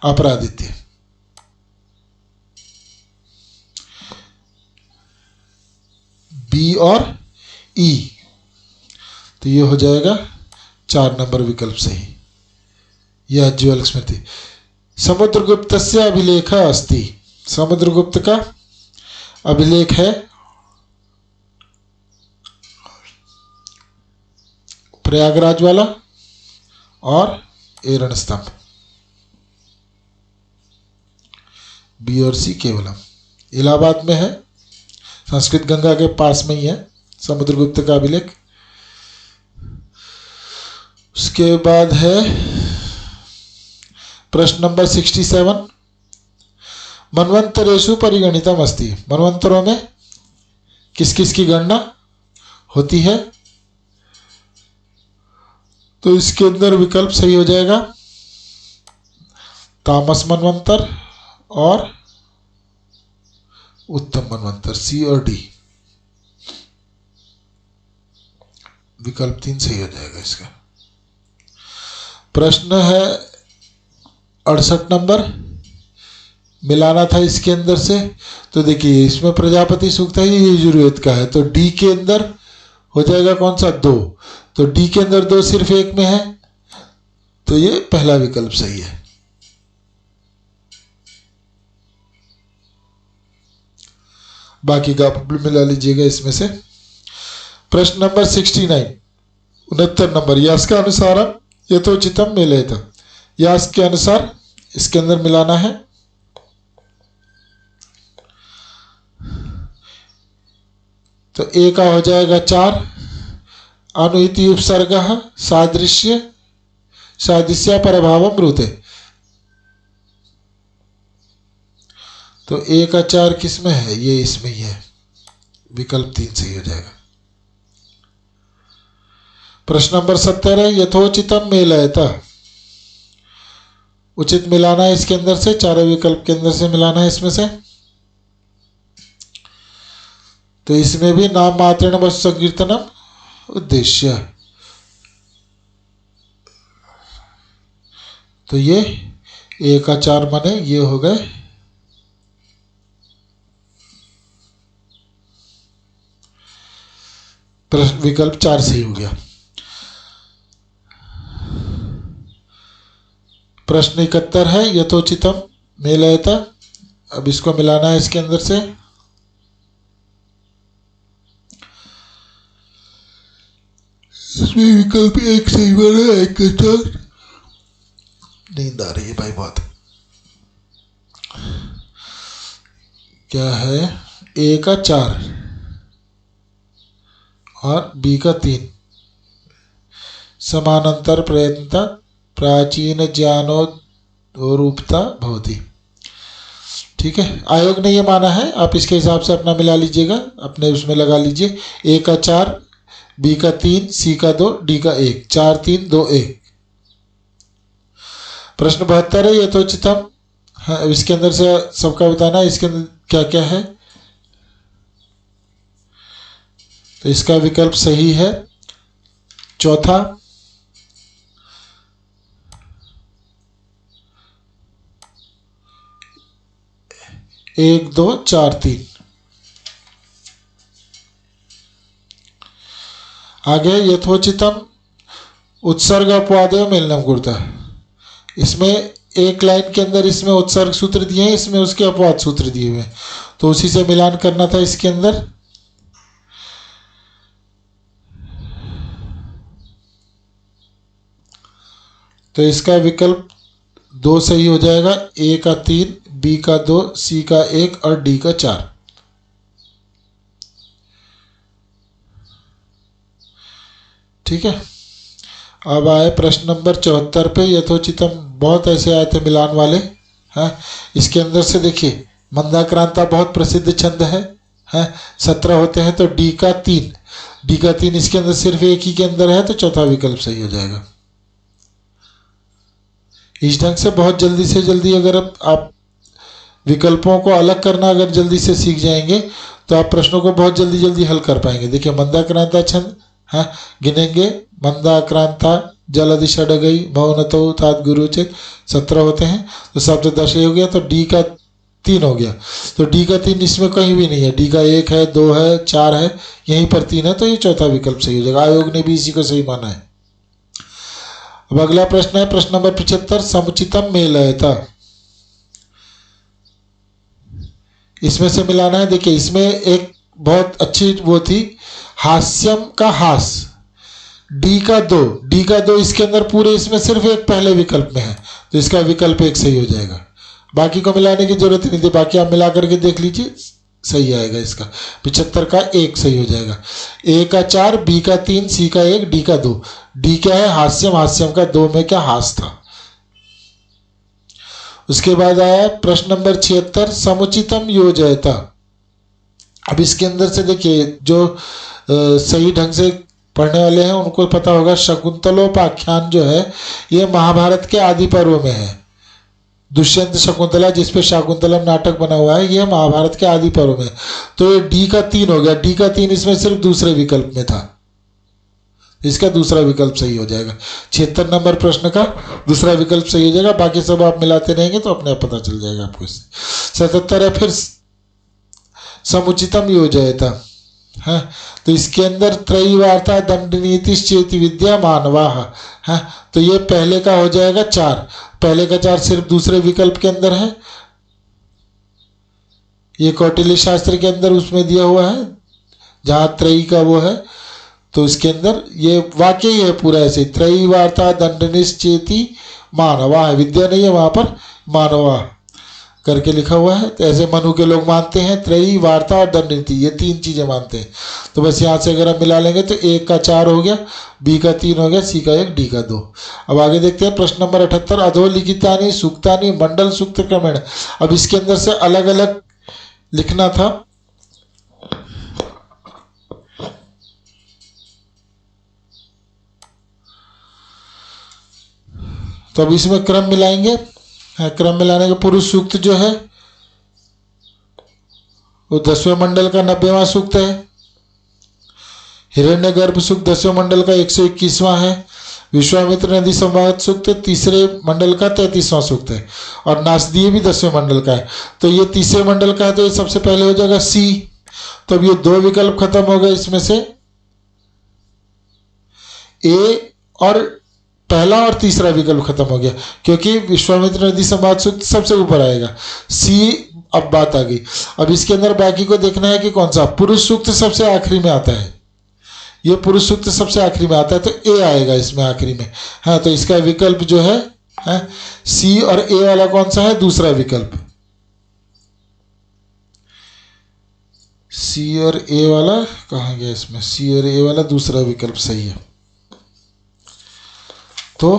अपरादित्य। बी और ई, तो ये हो जाएगा 4 नंबर विकल्प सही, याज्ञवल्क्य स्मृति। समुद्रगुप्तस्य अभिलेखः अस्ति, समुद्रगुप्त का अभिलेख है प्रयागराज वाला और एरण स्तंभ, बी और सी केवलम। इलाहाबाद में है, संस्कृत गंगा के पास में ही है समुद्रगुप्त का अभिलेख। उसके बाद है प्रश्न नंबर 67, मनवंतरेषु परिगणितम अस्ति, मनवंतरों में किस किस की गणना होती है? तो इसके अंदर विकल्प सही हो जाएगा तामस मनवंतर और उत्तम मनवंतर, सी और डी विकल्प 3 सही हो जाएगा इसका। प्रश्न है 68 नंबर, मिलाना था इसके अंदर से। तो देखिए इसमें प्रजापति सूक्त है, ये यजुर्वेद का है, तो डी के अंदर हो जाएगा कौन सा? 2, तो डी के अंदर 2 सिर्फ 1 में है, तो ये पहला विकल्प सही है। बाकी का मिला लीजिएगा इसमें से। प्रश्न नंबर 69 69 नंबर, यास के अनुसार यथोचितम मेलयत, यास के अनुसार इसके अंदर मिलाना है। तो ए का हो जाएगा 4, अनुइति उपसर्ग सादृश्य सादृश्य परभावम ब्रूते, तो ए का 4 किस में है? ये इसमें ही है, विकल्प 3 सही हो जाएगा। प्रश्न नंबर 70 है, यथोचितम मेलयत, उचित मिलाना है इसके अंदर से, चारों विकल्प के अंदर से मिलाना है इसमें से। तो इसमें भी नाम मात्रेण वस्तु संकीर्तनम उद्देश्य, तो ये ए का 4 माने ये हो गए विकल्प 4 सही हो गया। प्रश्न 71 है, यथोचितम मेलयत, अब इसको मिलाना है इसके अंदर से। इसमें विकल्प 1 सही बना, 1 का 4। नींद आ रही है भाई बहुत। क्या है? ए का 4 और बी का 3, समानांतर प्रयत्नता प्राचीन ज्ञानो रूपता भवती। ठीक है, आयोग ने ये माना है, आप इसके हिसाब से अपना मिला लीजिएगा, अपने उसमें लगा लीजिए। ए का 4, बी का 3, सी का 2, डी का 1, 4 3 2 1। प्रश्न 72 है, यथोचितम, हाँ, इसके अंदर से सबका बताना है इसके अंदर क्या क्या है। तो इसका विकल्प सही है चौथा, 1 2 4 3। आगे यथोचितम उत्सर्ग अपवादयो मेलनम कुर्ता, इसमें एक लाइन के अंदर इसमें उत्सर्ग सूत्र दिए हैं, इसमें उसके अपवाद सूत्र दिए हुए हैं, तो उसी से मिलान करना था इसके अंदर। तो इसका विकल्प 2 सही हो जाएगा, ए का 3, बी का 2, सी का 1 और डी का 4। ठीक है, अब आए प्रश्न नंबर 74 पे। यथोचितम बहुत ऐसे आए थे मिलान वाले हैं। इसके अंदर से देखिए, मंदाक्रांता बहुत प्रसिद्ध छंद है 17 होते हैं, तो डी का 3 इसके अंदर सिर्फ एक ही के अंदर है, तो चौथा विकल्प सही हो जाएगा। इस ढंग से बहुत जल्दी से जल्दी अगर आप विकल्पों को अलग करना अगर जल्दी से सीख जाएंगे तो आप प्रश्नों को बहुत जल्दी जल्दी हल कर पाएंगे। देखिए, मंदाक्रांता छंद गिनेंगे, मंदाक्रांता जलधि षडगई मौनतो तात गुरुचित 17 होते हैं, तो शब्द 10 हो गया, तो डी का 3 हो गया। तो डी का 3 इसमें कहीं भी नहीं है, डी का 1 है, 2 है, 4 है, यहीं पर 3 है, तो ये चौथा विकल्प सही हो जाएगा। आयोग ने भी इसी को सही माना है। अब अगला प्रश्न है प्रश्न नंबर 75, समुचितम मेलयता। इसमें से मिलाना है। देखिए, इसमें एक बहुत अच्छी वो थी, हास्यम का हास, डी का 2 इसके अंदर पूरे इसमें सिर्फ एक पहले विकल्प में है, तो इसका विकल्प 1 सही हो जाएगा। बाकी को मिलाने की जरूरत नहीं थी, बाकी आप मिला करके देख लीजिए, सही आएगा। इसका 75 का 1 सही हो जाएगा। ए का 4, बी का 3, सी का 1, डी का 2। डी क्या है? हास्यम का 2 में क्या हास था। उसके बाद आया प्रश्न नंबर 76, समुचितम योजयता। अब इसके अंदर से देखिए, जो सही ढंग से पढ़ने वाले हैं उनको पता होगा, शकुंतलोपाख्यान जो है ये महाभारत के आदि पर्व में है। दुष्यंत शकुंतला जिसपे शाकुंतलम नाटक बना हुआ है, ये महाभारत के आदि पर्व में। तो ये डी का 3 हो गया। डी का 3 इसमें सिर्फ दूसरे विकल्प में था, इसका दूसरा विकल्प सही हो जाएगा। 76 नंबर प्रश्न का दूसरा विकल्प सही हो जाएगा। बाकी सब आप मिलाते रहेंगे तो अपने आप पता चल जाएगा आपको। इससे 77 है फिर समुचितम योजयता है, तो इसके अंदर त्रयी वार्ता दंड नीति चेति विद्या मानवा है, तो ये पहले का हो जाएगा 4। पहले का 4 सिर्फ दूसरे विकल्प के अंदर है, ये कौटिल्य शास्त्र के अंदर उसमें दिया हुआ है जहां त्रयी का वो है, तो इसके अंदर ये वाक्य ही है पूरा ऐसे, त्रयी वार्ता दंड निश्चेति मानवा है, विद्या नहीं है वहां पर, मानवा करके लिखा हुआ है। तो ऐसे मनु के लोग मानते हैं, त्रयी वार्ता और दंड नीति, ये 3 चीजें मानते हैं। तो बस यहाँ से अगर हम मिला लेंगे तो 1 का 4 हो गया, बी का 3 हो गया, सी का 1, डी का 2। अब आगे देखते हैं प्रश्न नंबर 78, अधोलिखितानि सूक्तानि मंडल सूक्त क्रमेण। अब इसके अंदर से अलग अलग लिखना था, तो अब इसमें क्रम मिलाएंगे। क्रम मिलाने का पुरुष सूक्त जो है वो 10वें मंडल का 90वां सूक्त है। हिरण्यगर्भ सूक्त 10वें मंडल का 121वां है। विश्वामित्र नदी संवाद सूक्त 3रे मंडल का 33वां सूक्त है। और नासदीय भी 10वें मंडल का है, तो ये 3रे मंडल का है, तो ये सबसे पहले हो जाएगा सी। तो अब ये 2 विकल्प खत्म हो गए, इसमें से ए और पहला और तीसरा विकल्प खत्म हो गया, क्योंकि विश्वामित्र नदी संवाद सूक्त सबसे ऊपर आएगा। सी, अब बात आ गई। अब इसके अंदर बाकी को देखना है कि कौन सा पुरुष सूक्त सबसे आखिरी में आता है। ये पुरुष सूक्त सबसे आखिरी में आता है, तो ए आएगा इसमें आखिरी में। हाँ, तो इसका विकल्प जो है सी, और ए वाला कौन सा है? दूसरा विकल्प। सी और ए वाला कहाँ गया इसमें? सी और ए वाला दूसरा विकल्प सही है। तो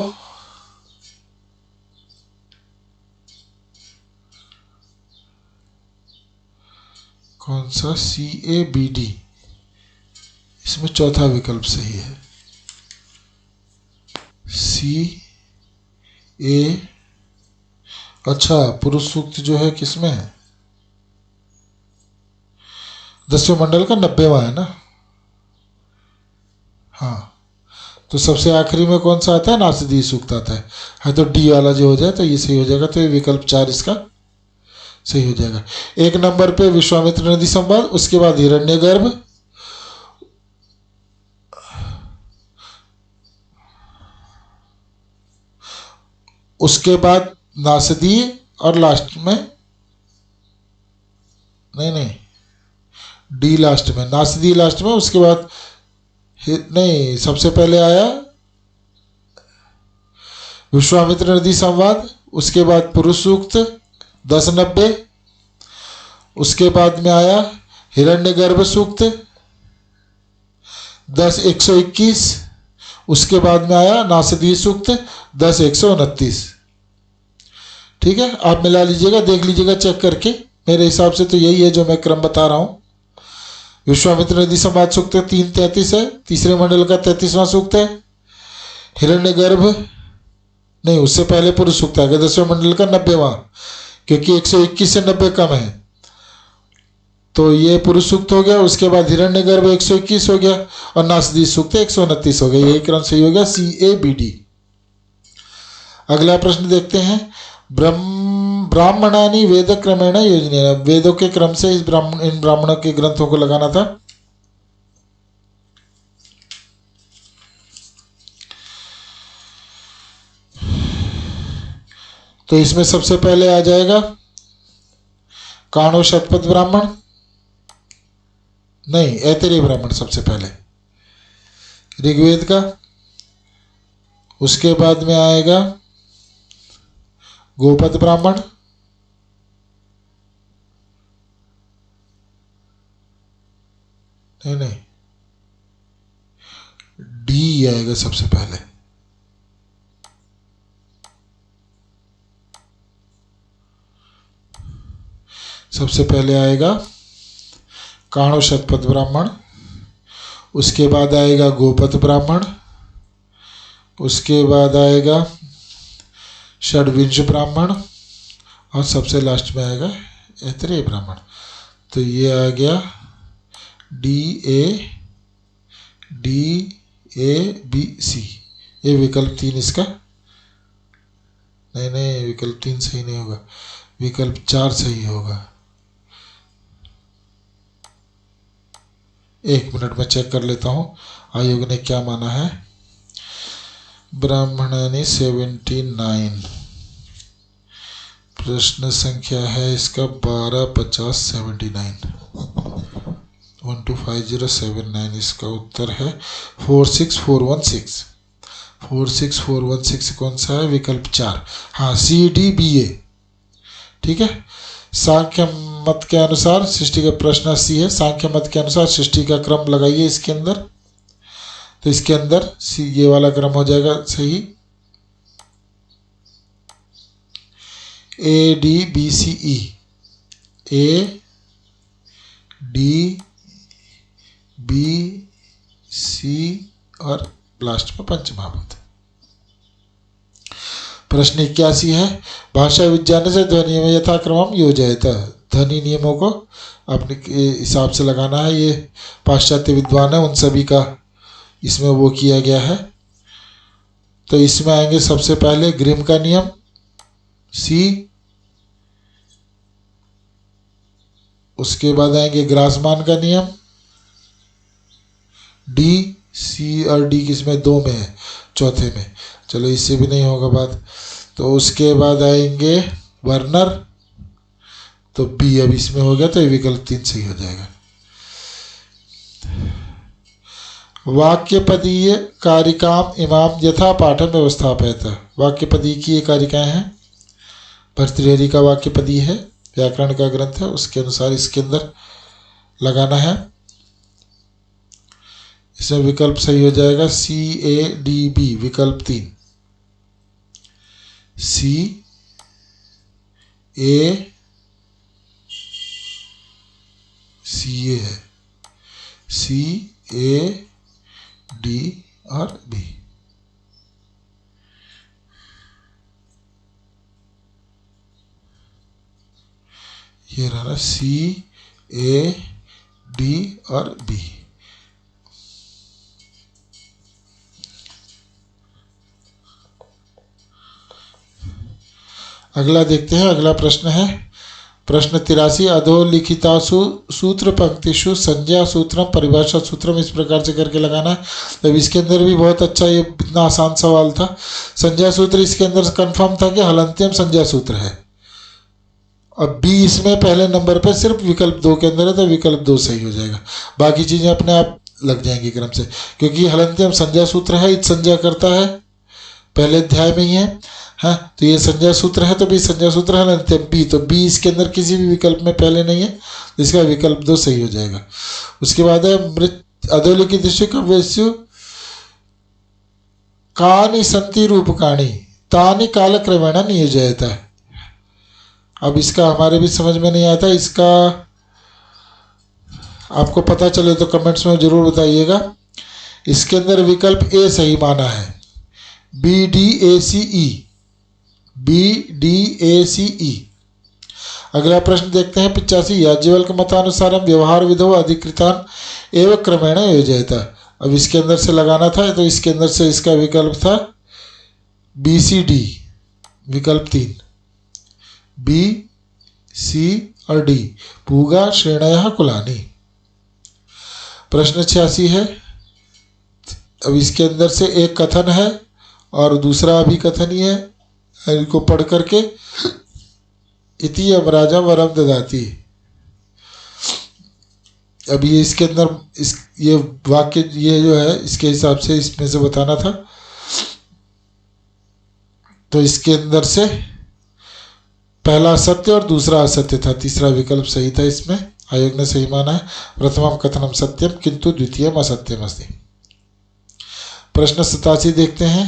कौन सा? सी ए बी डी, इसमें चौथा विकल्प सही है। सी ए, अच्छा, पुरुष सूक्त जो है किसमें है? 10वें मंडल का 90वां है ना। हाँ, तो सबसे आखिरी में कौन सा आता है? नासदीय सूक्त आता है। तो डी वाला जो हो जाए तो ये सही हो जाएगा। तो ये विकल्प 4 इसका सही हो जाएगा। 1 नंबर पे विश्वामित्र नदी संवाद, उसके बाद हिरण्यगर्भ, उसके बाद नासदी और लास्ट में, नहीं, डी लास्ट में, नासदी लास्ट में, उसके बाद नहीं, सबसे पहले आया विश्वामित्र नदी संवाद, उसके बाद पुरुष सूक्त 1090, उसके बाद में आया हिरण्यगर्भ सूक्त 10-121, उसके बाद में आया नासदी सूक्त 10-129। ठीक है, आप मिला लीजिएगा, देख लीजिएगा चेक करके। मेरे हिसाब से तो यही है जो मैं क्रम बता रहा हूँ। विश्वामित्र नदी संवाद सूक्त 3:33 है, तीसरे मंडल का 33वां सूक्त है। हिरण्यगर्भ नहीं, उससे पहले पुरुष सूक्त आ गया 10वें मंडल का 90वां, क्योंकि 121 से 90 कम है, तो ये पुरुष सूक्त हो गया। उसके बाद हिरण्यगर्भ 121 हो गया और नासदी सूक्त 129 हो गया। यही क्रम सही हो गया, CABD। अगला प्रश्न देखते हैं। ब्राह्मणानि वेद क्रमेण योजनेन, वेदों के क्रम से इन ब्राह्मणों के ग्रंथों को लगाना था। तो इसमें सबसे पहले आ जाएगा काणो शतपथ ब्राह्मण, नहीं, ऐतरेय ब्राह्मण सबसे पहले ऋग्वेद का। उसके बाद में आएगा गोपद ब्राह्मण, नहीं, डी आएगा सबसे पहले। सबसे पहले आएगा काणो शतपथ ब्राह्मण, उसके बाद आएगा गोपद ब्राह्मण, उसके बाद आएगा षड्विंश ब्राह्मण और सबसे लास्ट में आएगा ऐतरेय ब्राह्मण। तो ये आ गया DABC। ये विकल्प 3 इसका, नहीं, विकल्प 3 सही नहीं होगा, विकल्प 4 सही होगा। 1 मिनट में चेक कर लेता हूँ आयोग ने क्या माना है। ब्राह्मणानि 79, प्रश्न संख्या है इसका 125079, 125079। इसका उत्तर है 46416। 46416 कौन सा है? विकल्प 4, हाँ, CDBA। ठीक है। सांख्य मत के अनुसार सृष्टि का प्रश्न 80 है। सांख्य मत के अनुसार सृष्टि का क्रम लगाइए इसके अंदर, तो इसके अंदर ये वाला क्रम हो जाएगा सही, ADBCE, ADBC और लास्ट में पंचमहाभूत। प्रश्न 81 है। भाषा विज्ञान से ध्वनि में यथाक्रमम योजयत, ध्वनि नियमों को अपने हिसाब से लगाना है। ये पाश्चात्य विद्वान है, उन सभी का इसमें वो किया गया है। तो इसमें आएंगे सबसे पहले ग्रिम का नियम C, उसके बाद आएंगे ग्रासमान का नियम D, C और D किसमें? 2 में है, चौथे में, चलो इससे भी नहीं होगा बात। तो उसके बाद आएंगे वर्नर, तो B अब इसमें हो गया, तो ये विकल्प 3 सही हो जाएगा। वाक्यपदीय कारिकाम इमाम यथा पाठन व्यवस्थापयत, वाक्यपदी की ये कारिकाएं हैं। भर्तृहरि का वाक्यपदी है, व्याकरण का ग्रंथ है, उसके अनुसार इसके अंदर लगाना है। इसमें विकल्प सही हो जाएगा CADB, विकल्प 3, CA है, CAD और B। ये रहा CAD और B। अगला देखते हैं। अगला प्रश्न है प्रश्न 83 अधोलिखितासु सूत्र पंक्तिषु संज्ञा सूत्रम परिभाषा सूत्रम इस प्रकार से करके लगाना है। तब इसके अंदर भी बहुत अच्छा, ये इतना आसान सवाल था। संज्ञा सूत्र इसके अंदर कंफर्म था कि हलंत्यम संज्ञा सूत्र है। अब बी इसमें पहले नंबर पर सिर्फ विकल्प 2 के अंदर है, तो विकल्प 2 सही हो जाएगा। बाकी चीज़ें अपने आप लग जाएंगी क्रम से, क्योंकि हलंत्यम संज्ञा सूत्र है, इत संज्ञा करता है, पहले अध्याय में ही है। हाँ, तो ये संज्ञा सूत्र है, तो भी संज्ञा सूत्र हलंत्यम बी, तो बी इसके अंदर किसी भी विकल्प में पहले नहीं है, तो इसका विकल्प 2 सही हो जाएगा। उसके बाद है मृत अधोलिखितेषु काव्येषु कानि सन्ति रूपकाणि तानि कालक्रमेण नियोज्यते। अब इसका हमारे भी समझ में नहीं आता, इसका आपको पता चले तो कमेंट्स में जरूर बताइएगा। इसके अंदर विकल्प ए सही माना है, BDACE, BDACE। अगला प्रश्न देखते हैं 85 याज्ञवल्क्य मतानुसारम व्यवहार विधौ अधिकृतान एवं क्रमेण योजयता। अब इसके अंदर से लगाना था, तो इसके अंदर से इसका विकल्प था BCD, विकल्प 3 B, C और D, पूगा श्रेणयः कुलानि। प्रश्न 86 है। अब इसके अंदर से एक कथन है और दूसरा भी कथन ही है, इनको पढ़ करके इति अमराजा वरम ददाति। अब ये इसके अंदर ये वाक्य ये जो है इसके हिसाब से इसमें से बताना था, तो इसके अंदर से पहला सत्य और दूसरा असत्य था, तीसरा विकल्प सही था। इसमें आयोग ने सही माना है, प्रथमम कथनम सत्यम किंतु द्वितीयम असत्यम अस्ति। प्रश्न 87 देखते हैं।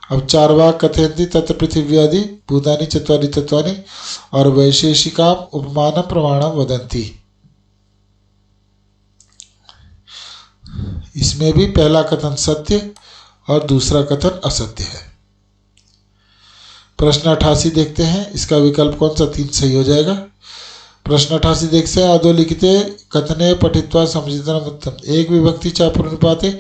अब चार्वाक कथयन्ति तत्र पृथिव्यादि भूतानि चत्वारि तत्वानि और वैशेषिकाम उपमान प्रमाणम वदन्ति। इसमें भी पहला कथन सत्य और दूसरा कथन असत्य है। प्रश्न 88 देखते हैं, इसका विकल्प कौन सा 3 सही हो जाएगा। प्रश्न 88 देखते हैं अधोलिखिते कथने पठित्वा समझितम उत्तम एक विभक्ति च पूर्णपाते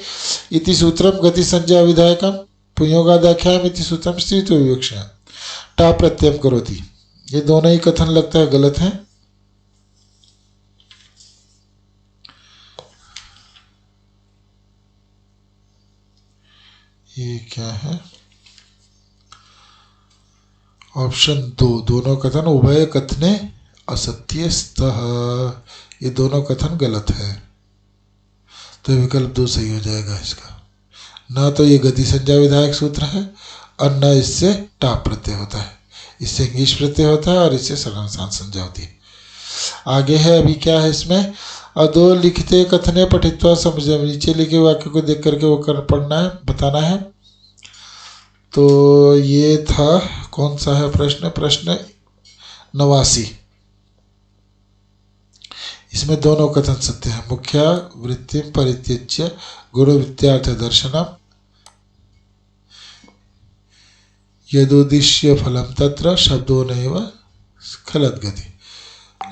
इति सूत्रम गति संज्ञा विधायकम पुंयोगादाख्याम इति सूत्रम स्त्रीत्व विवक्षा टा प्रत्ययम करोति। ये दोनों ही कथन लगता है गलत हैं। ये क्या है, ऑप्शन 2 दोनों कथन उभय कथने असत्यस्तः, ये दोनों कथन गलत है, तो विकल्प 2 सही हो जाएगा इसका। न तो ये गति संज्ञा विधायक सूत्र है और न इससे टाप प्रत्यय होता है, इससे इंग्लिश प्रत्यय होता है और इससे सर्वनाम संज्ञा होती है। आगे है अभी क्या है इसमें, अधोलिखिते कथने पठित्वा समझ, नीचे लिखे वाक्य को देख करके वो पढ़ना है, बताना है। तो ये था कौन सा है प्रश्न, प्रश्न 89। इसमें दोनों कथन सत्य है। मुख्य वृत्ति परित्यज्य गुण विद्यार्थ दर्शनम यदोदिश्य फलम तत्र शब्दो नैव स्खलत गति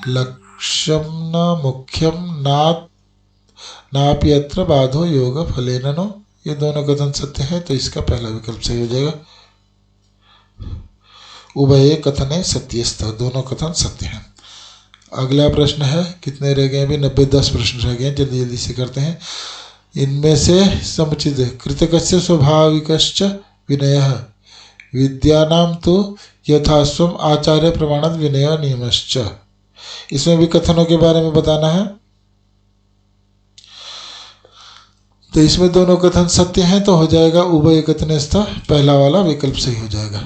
लक्ष्यम न मुख्यम नापि अत्र बाधो योग फलेन नो। ये दोनों कथन सत्य है, तो इसका पहला विकल्प सही हो जाएगा। उभय कथने सत्यस्थ, दोनों कथन सत्य हैं। अगला प्रश्न है, कितने रह गए अभी, 90-10 प्रश्न रह गए, जल्दी जल्दी से करते हैं। इनमें से समुचित कृतकस्य स्वाभाविकश्च विनयः विद्यानां तो यथास्वम आचार्य प्रमाणात् विनय नियमश्च। इसमें भी कथनों के बारे में बताना है। तो इसमें दोनों कथन सत्य हैं, तो हो जाएगा उभय कथनस्थ, पहला वाला विकल्प सही हो जाएगा।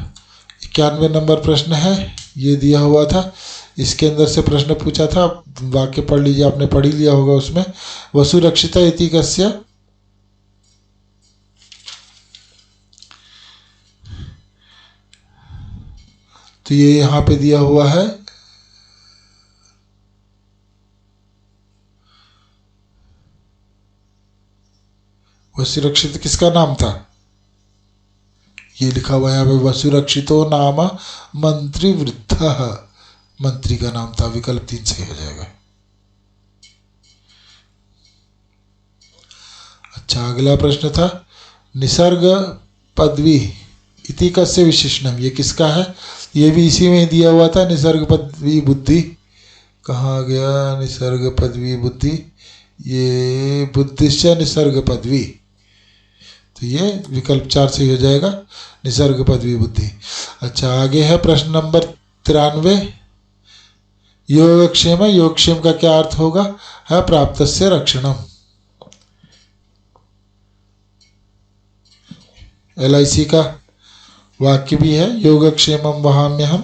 91 नंबर प्रश्न है, ये दिया हुआ था, इसके अंदर से प्रश्न पूछा था, वाक्य पढ़ लीजिए, आपने पढ़ ही लिया होगा। उसमें वसुरक्षिता इति कस्य, तो ये यहाँ पे दिया हुआ है वसुरक्षित किसका नाम था, ये लिखा हुआ है यहाँ पे वसुरक्षितो नाम मंत्री वृद्धः, मंत्री का नाम था, विकल्प 3 सही हो जाएगा। अच्छा, अगला प्रश्न था निसर्ग पदवी इति कस्य विशेषणम, ये किसका है, ये भी इसी में दिया हुआ था, निसर्ग पदवी बुद्धि। कहाँ गया निसर्ग पदवी बुद्धि, ये बुद्धिश्च निसर्ग पदवी, तो ये विकल्प 4 सही हो जाएगा, निसर्ग पदवी बुद्धि। अच्छा, आगे है प्रश्न नंबर 93। योगक्षेम, योगक्षेम का क्या अर्थ होगा? है प्राप्तस्य रक्षणम। LIC का वाक्य भी है, योगक्षेमम वहाम्यहम,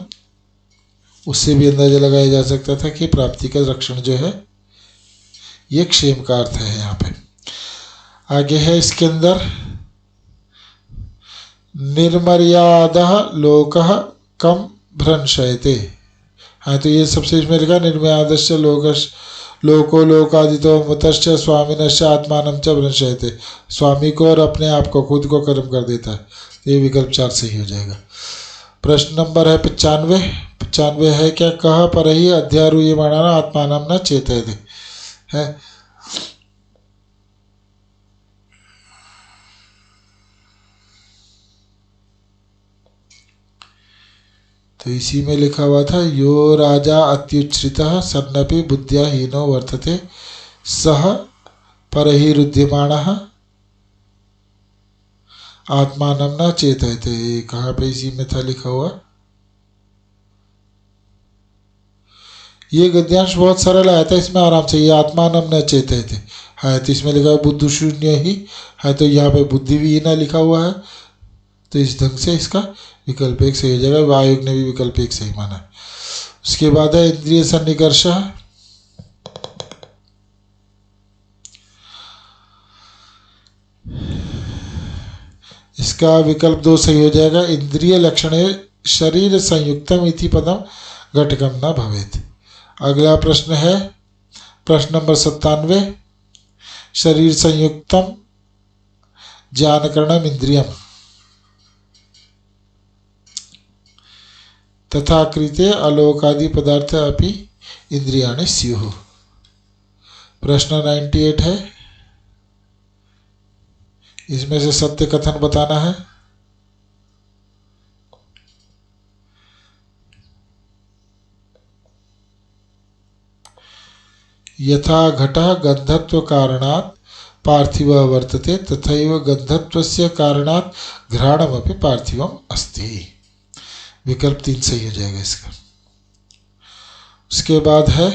उससे भी अंदाजा लगाया जा सकता था कि प्राप्ति का रक्षण जो है ये क्षेम का अर्थ है यहाँ पे। आगे है इसके अंदर निर्मर्यादः लोकः कम भ्रंशयते। हाँ, तो ये सबसे इसमें लिखा निर्मर्यादश्च लोको लोकादितो मतश्च स्वामिनश्च आत्मानं च भ्रंशयते, स्वामी को और अपने आप को, खुद को कर्म कर देता है। तो ये विकल्प 4 सही हो जाएगा। प्रश्न नंबर है 95 है क्या? कह पर ही अध्यारूयमाणा आत्मानं न चेतयते है। तो इसी में लिखा हुआ था, यो राजा अत्युच्छ्रितः सन्नपि बुद्ध्या हीनो वर्तते सह परहिरुध्यमाणः आत्मानं न चेतयते। कहाँ पे इसी में था लिखा हुआ? ये गद्यांश बहुत सरल आया था, इसमें आराम से ये आत्मानं न चेतयते है, तो इसमें लिखा हुआ बुद्धि शून्य ही है, तो यहाँ पे बुद्धि भी ना लिखा हुआ है, तो इस ढंग से इसका विकल्प 1 सही हो जाएगा। आयोग ने भी विकल्प 1 सही माना। उसके बाद है इंद्रिय सन्निकर्ष, इसका विकल्प 2 सही हो जाएगा। इंद्रिय लक्षणे शरीर संयुक्तम इति पदम घटकम न भवेत्। अगला प्रश्न है प्रश्न नंबर 97। शरीर संयुक्तम ज्ञानकरणम इंद्रियम तथा कृते अलोकादि पदार्थ अपि इंद्रियाणि स्युः। प्रश्न 98 है, इसमें से सत्य कथन बताना है। यथा घटः गंधत्व कारणात् पार्थिवः वर्तते तथैव गंधत्वस्य कारणात् घ्राणमपि पार्थिवम् अस्ति। विकल्प 3 सही हो जाएगा इसका। उसके बाद है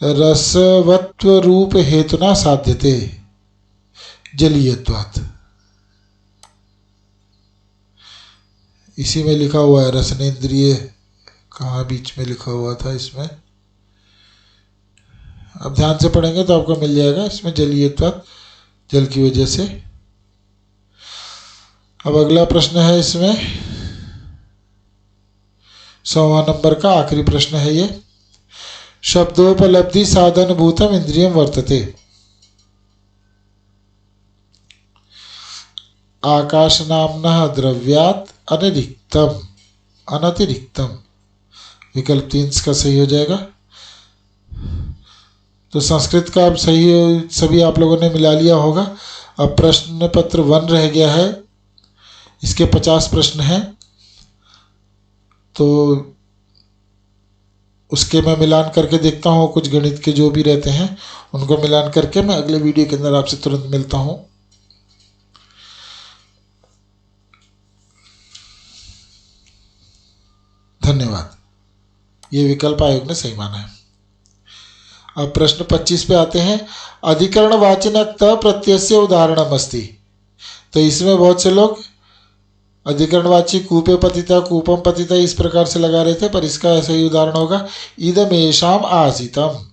रसवत्व रूप हेतुना साध्यते जलीयत्वात्। इसी में लिखा हुआ है रसनेन्द्रिय, कहाँ बीच में लिखा हुआ था इसमें, अब ध्यान से पढ़ेंगे तो आपको मिल जाएगा। इसमें जलीयत्वात्, जल की वजह से। अब अगला प्रश्न है इसमें 100वां नंबर का आखिरी प्रश्न है ये। शब्दोपलब्धि साधन भूतम इंद्रियम वर्तते। आकाश नामनः द्रव्यात् अनतिरिक्तम। विकल्प 3 का सही हो जाएगा। तो संस्कृत का अब सही सभी आप लोगों ने मिला लिया होगा। अब प्रश्न पत्र 1 रह गया है, इसके 50 प्रश्न हैं, तो उसके मैं मिलान करके देखता हूँ। कुछ गणित के जो भी रहते हैं उनको मिलान करके मैं अगले वीडियो के अंदर आपसे तुरंत मिलता हूँ। धन्यवाद। ये विकल्प आयोग ने सही माना है। अब प्रश्न 25 पे आते हैं। अधिकरण वाचिनक त प्रत्यय उदाहरणम अस्ति। तो इसमें बहुत से लोग अधिकरणवाची कूपे पतिता कूपम पतिता इस प्रकार से लगा रहे थे, पर इसका सही उदाहरण होगा इदमेषाम आसितम।